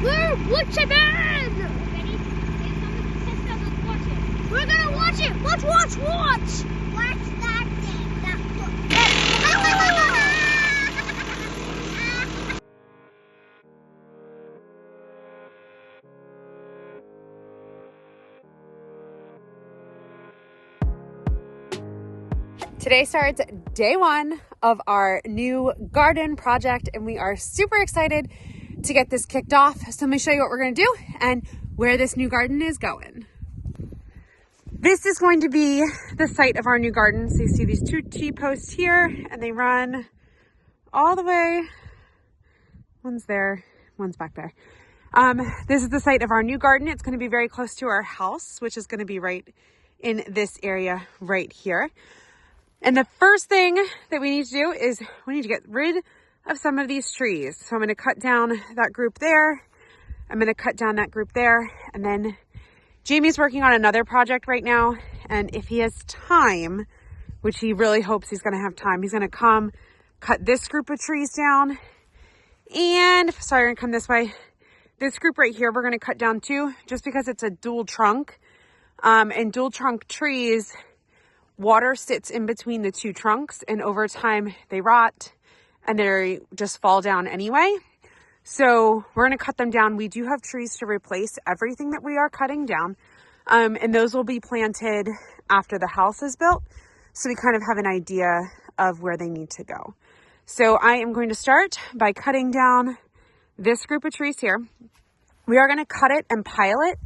We're watching it! Ready? We're gonna watch it! Watch! Watch that thing! Today starts day one of our new garden project, and we are super excited to get this kicked off. So let me show you what we're going to do and where this new garden is going. This is going to be the site of our new garden. So you see these two T-posts here, and they run all the way. One's there, one's back there. This is the site of our new garden. It's going to be very close to our house, which is going to be right in this area right here. And the first thing that we need to do is we need to get rid of some of these trees. So I'm going to cut down that group there. I'm going to cut down that group there. And then Jamie's working on another project right now. And if he has time, which he really hopes he's going to have time, he's going to come cut this group of trees down. And sorry, I'm going to come this way. This group right here, we're going to cut down too, just because it's a dual trunk. And dual trunk trees, water sits in between the two trunks, and over time they rot and they just fall down anyway. So we're going to cut them down. We do have trees to replace everything that we are cutting down. And those will be planted after the house is built. So we kind of have an idea of where they need to go. So I am going to start by cutting down this group of trees here. We are going to cut it and pile it,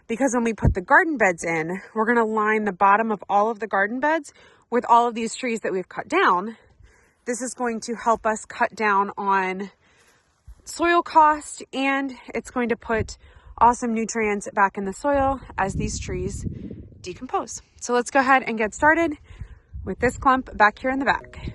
because when we put the garden beds in, we're going to line the bottom of all of the garden beds with all of these trees that we've cut down. This is going to help us cut down on soil cost, and it's going to put awesome nutrients back in the soil as these trees decompose. So let's go ahead and get started with this clump back here in the back.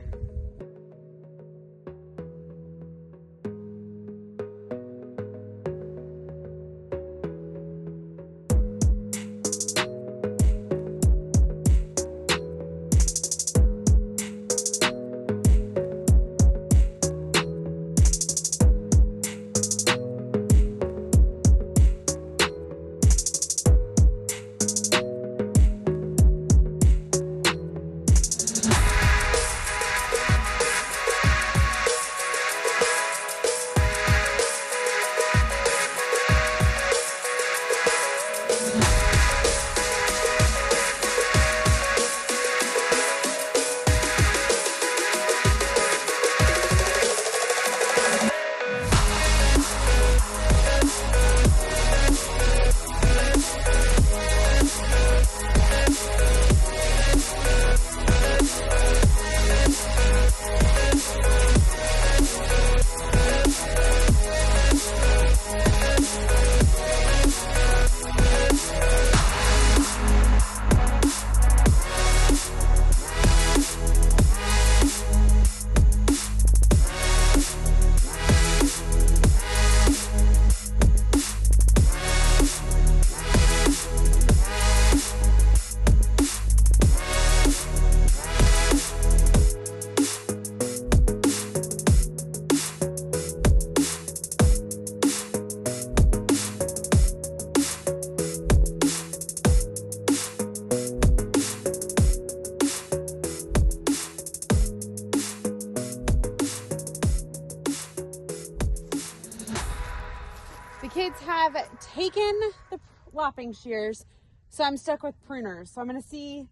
The kids have taken the lopping shears, so I'm stuck with pruners. So I'm going to see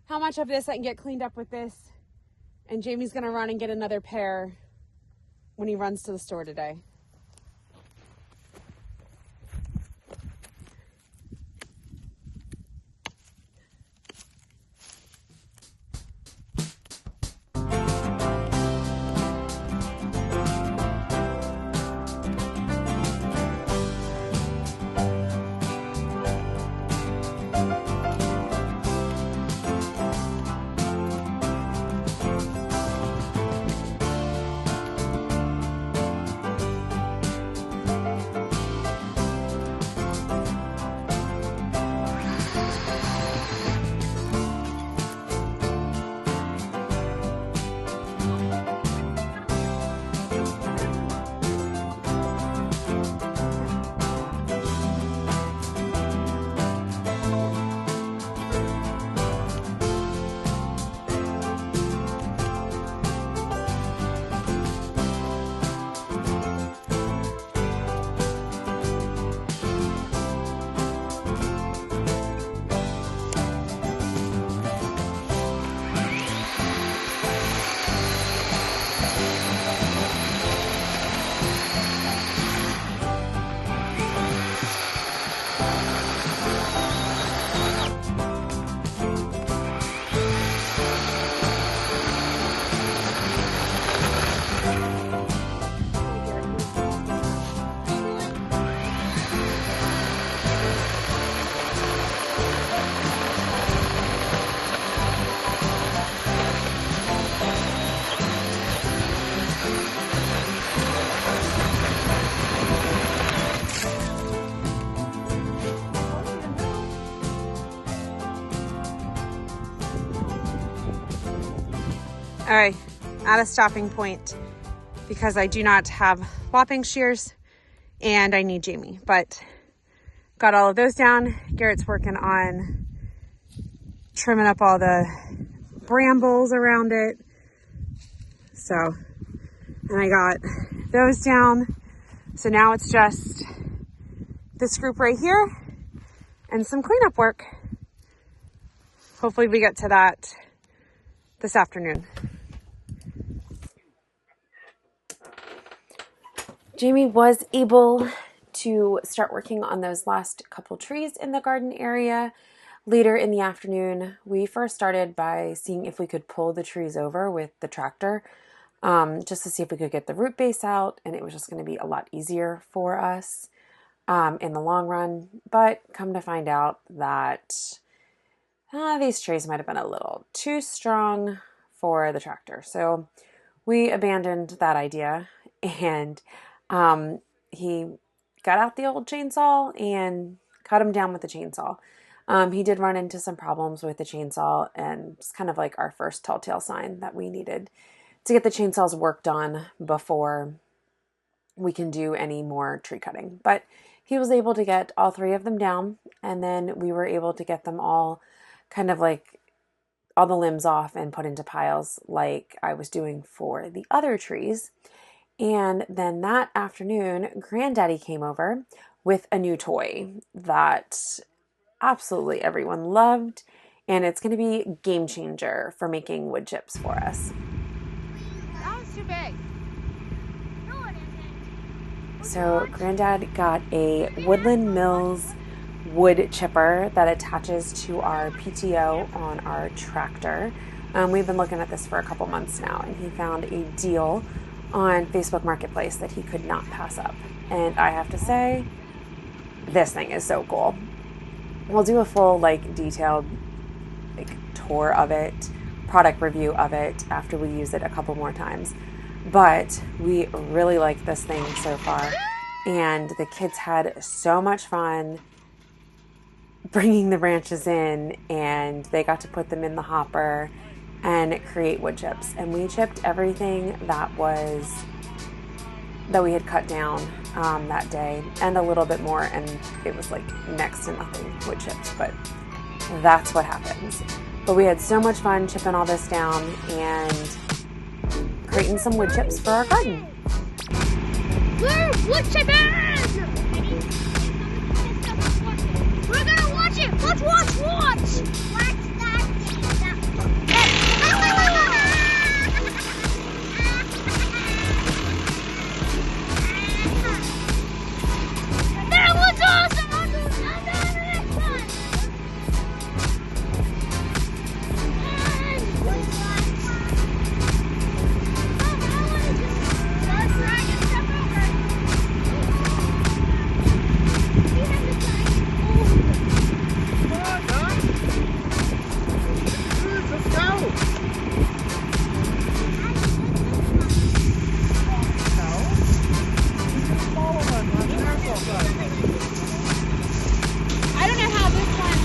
how much of this I can get cleaned up with this, and Jamie's going to run and get another pair when he runs to the store today. All right, at a stopping point because I do not have lopping shears and I need Jamie, but got all of those down. Garrett's working on trimming up all the brambles around it. So, and I got those down. So now it's just this group right here and some cleanup work. Hopefully we get to that this afternoon. Jamie was able to start working on those last couple trees in the garden area. Later in the afternoon, we first started by seeing if we could pull the trees over with the tractor, just to see if we could get the root base out, and it was just going to be a lot easier for us in the long run. But come to find out that these trees might have been a little too strong for the tractor. So we abandoned that idea, and he got out the old chainsaw and cut them down with the chainsaw. He did run into some problems with the chainsaw, and it's kind of like our first telltale sign that we needed to get the chainsaws worked on before we can do any more tree cutting. But he was able to get all 3 of them down, and then we were able to get them all kind of like all the limbs off and put into piles like I was doing for the other trees. And then that afternoon, Granddaddy came over with a new toy that absolutely everyone loved, and it's going to be a game changer for making wood chips for us. That was too big. No, it isn't. So Granddad got a Woodland Mills wood chipper that attaches to our PTO on our tractor. We've been looking at this for a couple months now, and he found a deal on Facebook Marketplace that he could not pass up. And I have to say, this thing is so cool. We'll do a full detailed tour of it, product review of it after we use it a couple more times. But we really like this thing so far, and the kids had so much fun bringing the branches in, and they got to put them in the hopper and create wood chips. And we chipped everything that we had cut down that day, and a little bit more, and it was next to nothing wood chips, but that's what happens. But we had so much fun chipping all this down and creating some wood chips for our garden. We're wood chippers! We're gonna watch it! Watch! Watch that That was awesome! I don't know how this one.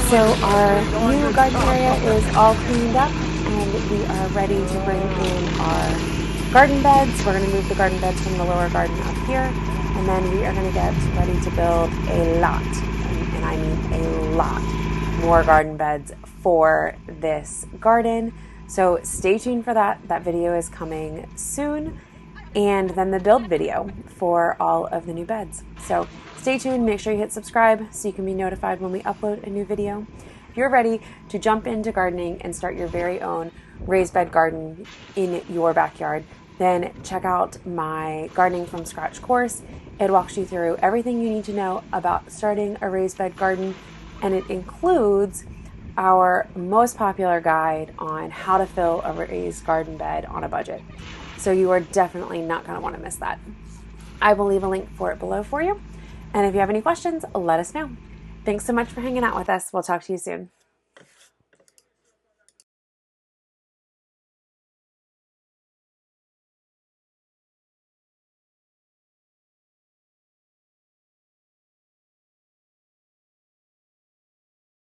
So our new garden area is all cleaned up, and we are ready to bring in our garden beds. We're going to move the garden beds from the lower garden up here, and then we are going to get ready to build a lot, and I mean a lot, more garden beds for this garden. So stay tuned for that. That video is coming soon, and then the build video for all of the new beds. So stay tuned. Make sure you hit subscribe so you can be notified when we upload a new video. If you're ready to jump into gardening and start your very own raised bed garden in your backyard, then check out my Gardening from Scratch course. It walks you through everything you need to know about starting a raised bed garden, and it includes our most popular guide on how to fill a raised garden bed on a budget. So you are definitely not going to want to miss that. I will leave a link for it below for you. And if you have any questions, let us know. Thanks so much for hanging out with us. We'll talk to you soon.